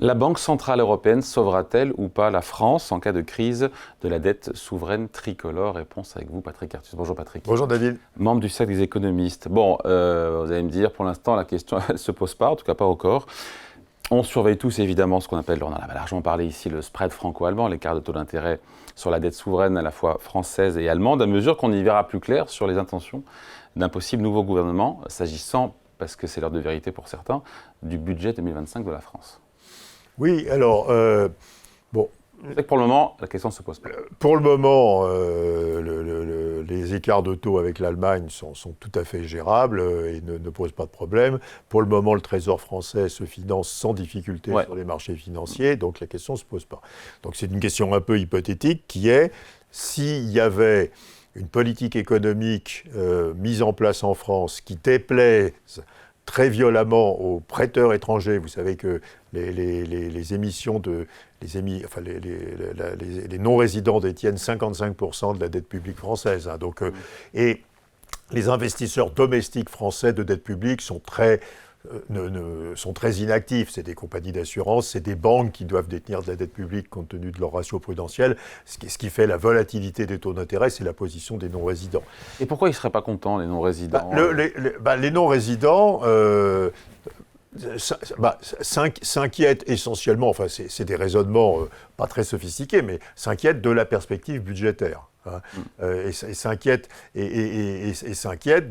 La Banque centrale européenne sauvera-t-elle ou pas la France en cas de crise de la dette souveraine tricolore? Réponse avec vous, Patrick Artus. Bonjour Patrick. Bonjour David. Membre du cercle des économistes. Bon, vous allez me dire, pour l'instant, la question ne se pose pas, en tout cas pas encore. On surveille tous évidemment ce qu'on appelle, on en a largement parlé ici, le spread franco-allemand, l'écart de taux d'intérêt sur la dette souveraine à la fois française et allemande, à mesure qu'on y verra plus clair sur les intentions d'un possible nouveau gouvernement, s'agissant, parce que c'est l'heure de vérité pour certains, du budget 2025 de la France. Oui, alors, bon. C'est que pour le moment, la question ne se pose pas. Pour le moment, les écarts de taux avec l'Allemagne sont tout à fait gérables et ne posent pas de problème. Pour le moment, le Trésor français se finance sans difficulté sur les marchés financiers, donc la question ne se pose pas. Donc c'est une question un peu hypothétique qui est, s'il y avait une politique économique mise en place en France qui déplaise très violemment aux prêteurs étrangers. Vous savez que les émissions les non-résidents détiennent 55% de la dette publique française. Hein, donc, et les investisseurs domestiques français de dette publique sont très inactifs. C'est des compagnies d'assurance, c'est des banques qui doivent détenir de la dette publique compte tenu de leur ratio prudentiel. Ce qui fait la volatilité des taux d'intérêt, c'est la position des non-résidents. Et pourquoi ils ne seraient pas contents, les non-résidents? Les non-résidents s'inquiètent essentiellement, enfin c'est des raisonnements pas très sophistiqués, mais s'inquiètent de la perspective budgétaire. Hein, et s'inquiètent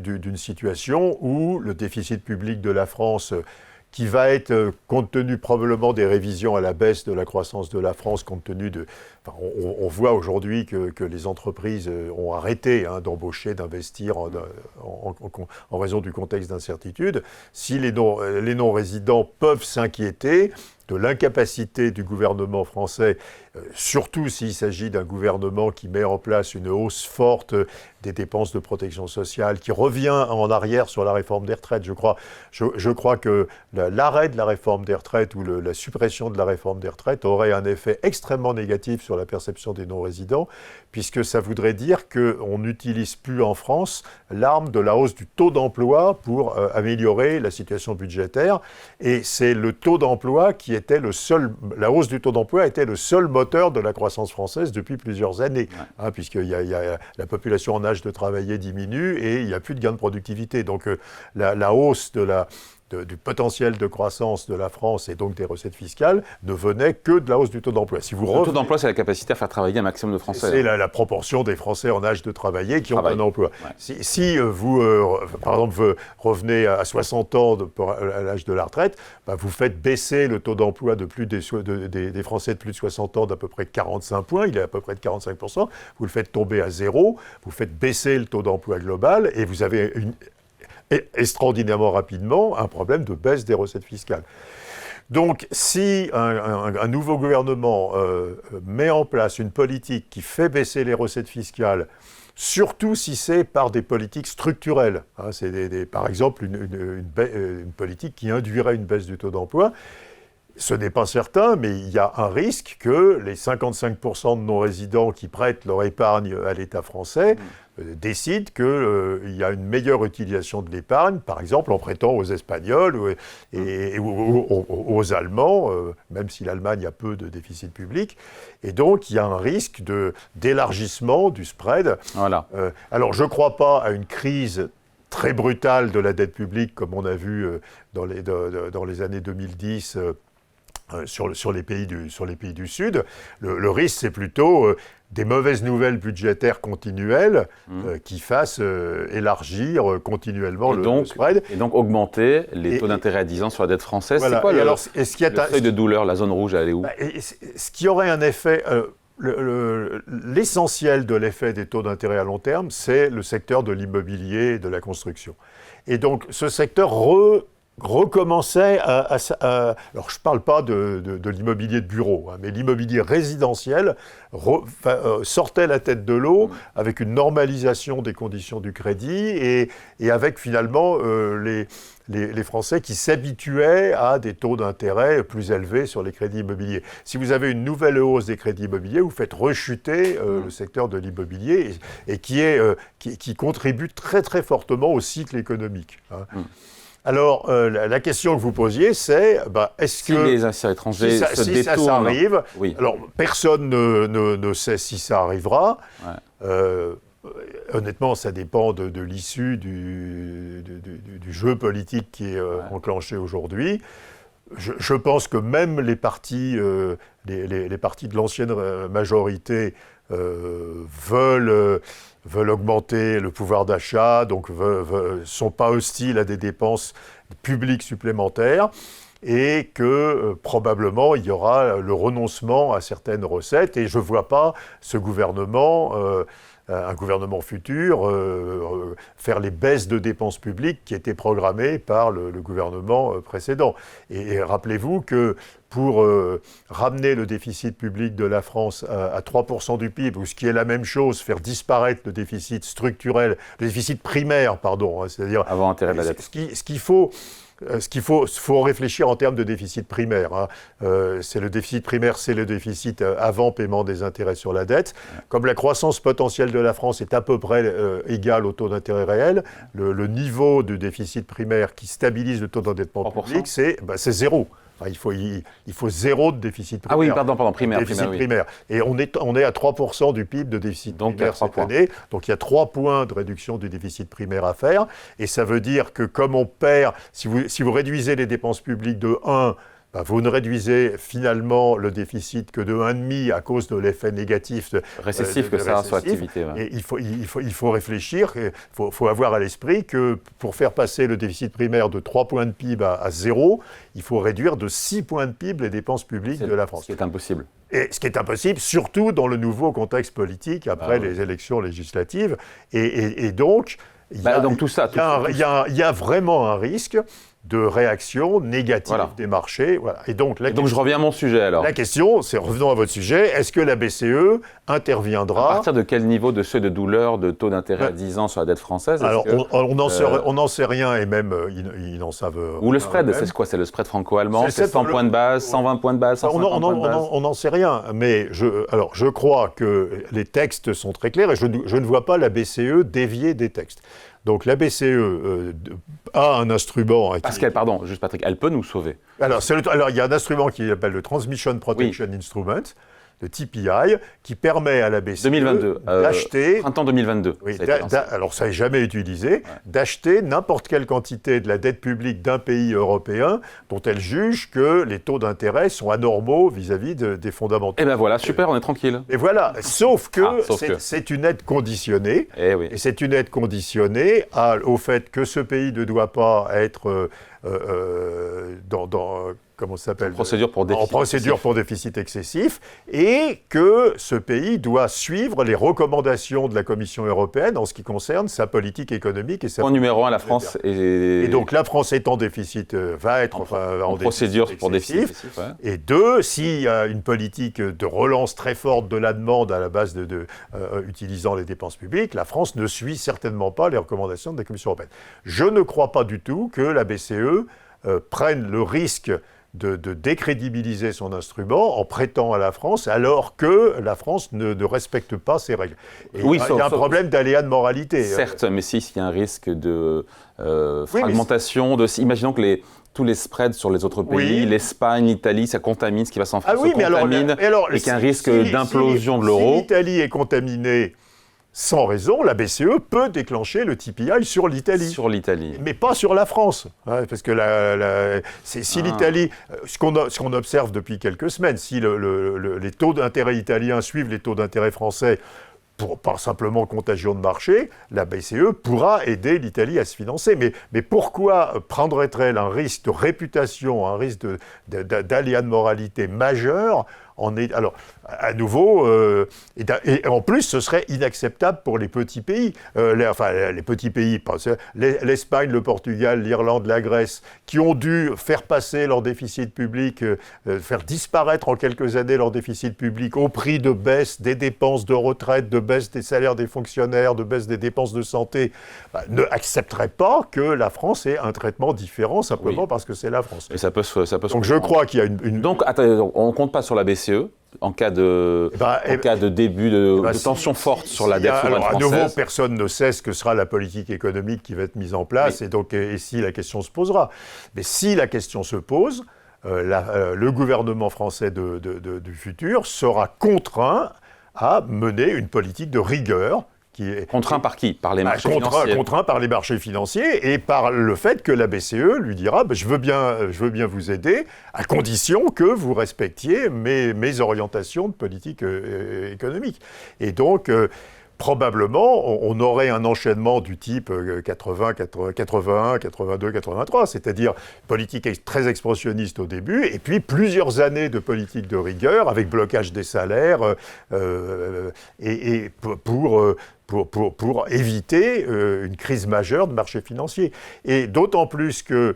d'une situation où le déficit public de la France, qui va être, compte tenu probablement des révisions à la baisse de la croissance de la France, compte tenu de... Enfin, on voit aujourd'hui que les entreprises ont arrêté d'embaucher, d'investir en raison du contexte d'incertitude. Si les non-résidents peuvent s'inquiéter de l'incapacité du gouvernement français, surtout s'il s'agit d'un gouvernement qui met en place une hausse forte des dépenses de protection sociale, qui revient en arrière sur la réforme des retraites. Je crois que l'arrêt de la réforme des retraites ou la suppression de la réforme des retraites aurait un effet extrêmement négatif sur la perception des non-résidents, puisque ça voudrait dire qu'on n'utilise plus en France l'arme de la hausse du taux d'emploi pour améliorer la situation budgétaire. Et c'est le taux d'emploi qui était la hausse du taux d'emploi était le seul moteur de la croissance française depuis plusieurs années, puisque la population en âge de travailler diminue et il n'y a plus de gain de productivité. Donc la hausse du potentiel de croissance de la France et donc des recettes fiscales ne venait que de la hausse du taux d'emploi. Le taux d'emploi, c'est la capacité à faire travailler un maximum de Français. C'est la proportion des Français en âge de travailler qui ont un emploi. Ouais. Si vous, par exemple, revenez à 60 ans à l'âge de la retraite, vous faites baisser le taux d'emploi des Français de plus de 60 ans d'à peu près 45 points, il est à peu près de 45%, vous le faites tomber à zéro, vous faites baisser le taux d'emploi global et vous avez extraordinairement rapidement un problème de baisse des recettes fiscales. Donc, si un nouveau gouvernement met en place une politique qui fait baisser les recettes fiscales, surtout si c'est par des politiques structurelles, c'est par exemple une politique qui induirait une baisse du taux d'emploi, ce n'est pas certain, mais il y a un risque que les 55% de non-résidents qui prêtent leur épargne à l'État français décident qu'il y a une meilleure utilisation de l'épargne, par exemple en prêtant aux Espagnols ou aux Allemands, même si l'Allemagne a peu de déficit public. Et donc, il y a un risque d'élargissement du spread. Voilà. Alors, je ne crois pas à une crise très brutale de la dette publique, comme on a vu dans les années 2010, sur les pays du Sud. Le risque, c'est plutôt des mauvaises nouvelles budgétaires continuelles qui fassent élargir continuellement le spread. Et donc augmenter les taux d'intérêt à 10 ans sur la dette française. Voilà. C'est quoi le seuil de douleur, la zone rouge, elle est où? Ce qui aurait un effet... l'essentiel de l'effet des taux d'intérêt à long terme, c'est le secteur de l'immobilier et de la construction. Et donc, ce secteur recommençait alors je ne parle pas de l'immobilier de bureau, mais l'immobilier résidentiel sortait la tête de l'eau avec une normalisation des conditions du crédit et avec finalement les Français qui s'habituaient à des taux d'intérêt plus élevés sur les crédits immobiliers. Si vous avez une nouvelle hausse des crédits immobiliers, vous faites rechuter le secteur de l'immobilier et qui contribue très très fortement au cycle économique. Alors, la question que vous posiez, c'est est-ce que... Si les investisseurs étrangers se détournent... Si ça arrive, oui. alors personne ne sait si ça arrivera. Ouais. Honnêtement, ça dépend de l'issue du jeu politique qui est enclenché aujourd'hui. Je pense que même les partis de l'ancienne majorité veulent augmenter le pouvoir d'achat, donc ne sont pas hostiles à des dépenses publiques supplémentaires, et que probablement il y aura le renoncement à certaines recettes. Et je ne vois pas ce gouvernement, un gouvernement futur, faire les baisses de dépenses publiques qui étaient programmées par le gouvernement précédent. Et rappelez-vous que pour ramener le déficit public de la France à 3% du PIB, ou ce qui est la même chose, faire disparaître le déficit structurel, le déficit primaire, pardon, c'est-à-dire... Avant intérêt de la dette. Ce qu'il faut réfléchir en termes de déficit primaire. Hein. C'est le déficit primaire, c'est le déficit avant paiement des intérêts sur la dette. Comme la croissance potentielle de la France est à peu près égale au taux d'intérêt réel, le niveau du déficit primaire qui stabilise le taux d'endettement public, c'est zéro. Enfin, il faut zéro de déficit primaire. Ah oui, pardon, primaire. Primaire. Et on est à 3% du PIB de déficit primaire cette année. Donc il y a 3 points de réduction du déficit primaire à faire. Et ça veut dire que comme on perd, si vous réduisez les dépenses publiques de 1, vous ne réduisez finalement le déficit que de 1,5 à cause de l'effet négatif récessif que ça a sur l'activité. Ouais. Et il faut réfléchir, il faut avoir à l'esprit que pour faire passer le déficit primaire de 3 points de PIB à 0, il faut réduire de 6 points de PIB les dépenses publiques de la France. Ce qui est impossible. Et ce qui est impossible, surtout dans le nouveau contexte politique après les élections législatives. Et donc, il y a vraiment un risque de réaction négative des marchés. Voilà. Et donc je reviens à mon sujet alors. La question, c'est, revenons à votre sujet, est-ce que la BCE interviendra... À partir de quel niveau de seuil de douleur, de taux d'intérêt à 10 ans sur la dette française? Alors, on n'en sait rien, et même ils n'en savent... Ou le spread, c'est quoi? C'est le spread franco-allemand? C'est 100 points de base, 120 points de base, 150 points de base? On n'en sait rien, mais je crois que les textes sont très clairs, et je ne vois pas la BCE dévier des textes. Donc la BCE a un instrument... Parce qu'elle, pardon, juste Patrick, elle peut nous sauver. Alors il y a un instrument qui s'appelle le Transmission Protection Instrument, le TPI, qui permet à la BCE 2022, d'acheter... Printemps 2022. Oui, alors ça n'est jamais utilisé, d'acheter n'importe quelle quantité de la dette publique d'un pays européen dont elle juge que les taux d'intérêt sont anormaux vis-à-vis des fondamentaux. Et bien voilà, super, on est tranquille. Et voilà, sauf que c'est une aide conditionnée, et c'est une aide conditionnée au fait que ce pays ne doit pas être comment ça s'appelle ? En procédure pour déficit excessif, et que ce pays doit suivre les recommandations de la Commission européenne en ce qui concerne sa politique économique et sa... Point numéro 1, la France est... Et donc la France est en déficit, va être en procédure pour déficit excessif. Ouais. Et 2, s'il y a une politique de relance très forte de la demande à la base utilisant les dépenses publiques, la France ne suit certainement pas les recommandations de la Commission européenne. Je ne crois pas du tout que la BCE prenne le risque de décrédibiliser son instrument en prêtant à la France, alors que la France ne respecte pas ses règles. Et il y a un problème d'aléa de moralité. Certes, mais s'il y a un risque de fragmentation, imaginons que tous les spreads sur les autres pays, l'Espagne, l'Italie, ça contamine, ce qui va s'en faire, et qu'il y a un risque d'implosion de l'euro. Si l'Italie est contaminée sans raison, la BCE peut déclencher le TPI sur l'Italie. Sur l'Italie. Mais pas sur la France. Hein, parce que si l'Italie, ce qu'on observe depuis quelques semaines, si les taux d'intérêt italiens suivent les taux d'intérêt français, par simplement contagion de marché, la BCE pourra aider l'Italie à se financer. Mais pourquoi prendrait-elle un risque de réputation, un risque d'aléa de moralité majeur alors, à nouveau, et en plus, ce serait inacceptable pour les petits pays. Les petits pays, l'Espagne, le Portugal, l'Irlande, la Grèce, qui ont dû faire passer leur déficit public, faire disparaître en quelques années leur déficit public au prix de baisse des dépenses de retraite, de baisse des salaires des fonctionnaires, de baisse des dépenses de santé, ne accepteraient pas que la France ait un traitement différent simplement parce que c'est la France. Et ça peut Donc je crois qu'il y a une... Donc, attendez, on ne compte pas sur la BCE. en cas de début de tension forte sur la dette souveraine française. À nouveau, personne ne sait ce que sera la politique économique qui va être mise en place, et si la question se posera. Mais si la question se pose, le gouvernement français du futur sera contraint à mener une politique de rigueur. Contraint par qui? Par les marchés financiers. Contraint par les marchés financiers et par le fait que la BCE lui dira je veux bien vous aider, à condition que vous respectiez mes orientations de politique économique. Et donc, probablement, on aurait un enchaînement du type 81, 82, 83, c'est-à-dire politique très expansionniste au début, et puis plusieurs années de politique de rigueur avec blocage des salaires pour éviter une crise majeure de marché financier. Et d'autant plus que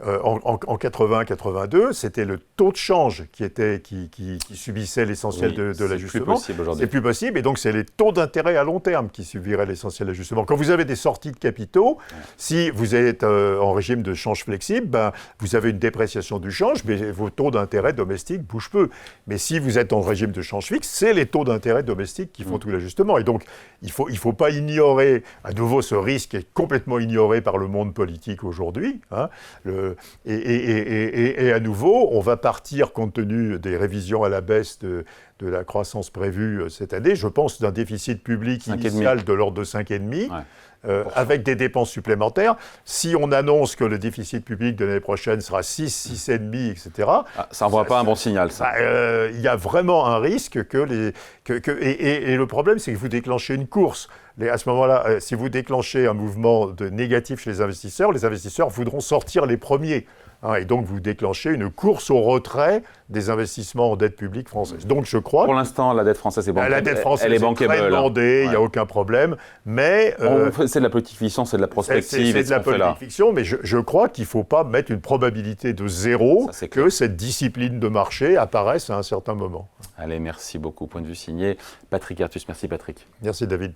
en 80-82, c'était le taux de change qui subissait l'essentiel de l'ajustement. C'est plus possible. Et donc, c'est les taux d'intérêt à long terme qui subiraient l'essentiel de l'ajustement. Quand vous avez des sorties de capitaux, si vous êtes en régime de change flexible, vous avez une dépréciation du change, mais vos taux d'intérêt domestiques bougent peu. Mais si vous êtes en régime de change fixe, c'est les taux d'intérêt domestiques qui font tout l'ajustement. Et donc, il faut pas ignorer, à nouveau, ce risque est complètement ignoré par le monde politique aujourd'hui. Et à nouveau, on va partir, compte tenu des révisions à la baisse de la croissance prévue cette année, je pense d'un déficit public initial de l'ordre de 5,5%, avec des dépenses supplémentaires. Si on annonce que le déficit public de l'année prochaine sera 6, 6,5%, etc. Ça n'envoie pas un bon signal, ça. Il y a vraiment un risque et le problème, c'est que vous déclenchez une course. À ce moment-là, si vous déclenchez un mouvement négatif chez les investisseurs voudront sortir les premiers. Et donc, vous déclenchez une course au retrait des investissements en dette publique française. Donc, je crois... Pour l'instant, la dette française est bankable. La dette française est très demandée, il n'y a aucun problème, mais... c'est de la politique fiction, c'est de la prospective. C'est de la politique fiction, mais je crois qu'il ne faut pas mettre une probabilité de zéro que cette discipline de marché apparaisse à un certain moment. Allez, merci beaucoup. Point de vue signé Patrick Artus. Merci, Patrick. Merci, David.